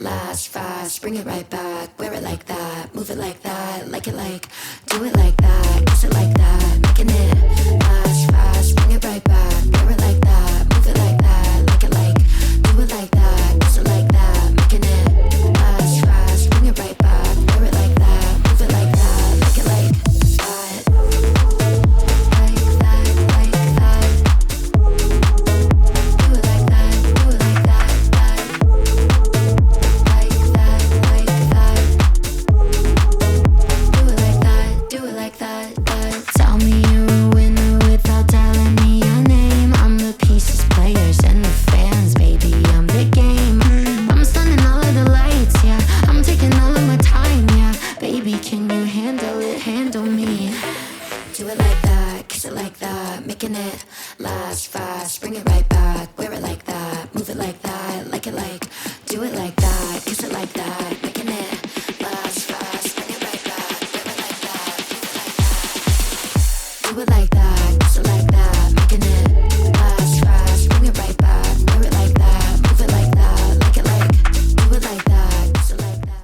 last fast, bring it right back, wear it like that, move it like that, like it like, do it like that, kiss it like that, making it last fast, bring it right back, wear it like that, move it like that, like it like, do it like that, kiss it like that, making it last fast, bring it right back, wear it like that, move it like that, like it like that, like that, like that, do it like that, do it like that, that, like that, like that, do it like that, that. Tell me you're a winner without telling me your name. I'm the pieces, players, and the fans, baby. I'm the game. I'm stunning all of the lights, yeah. I'm taking all of my time, yeah. Baby, can you handle it? Handle me. Do it like that, kiss it like that, making it last fast, bring it right back, wear it like that, move it like that, like it like, do it like that, kiss it like that, making it last fast, bring it right back, wear it like that, move it like that, do it like that.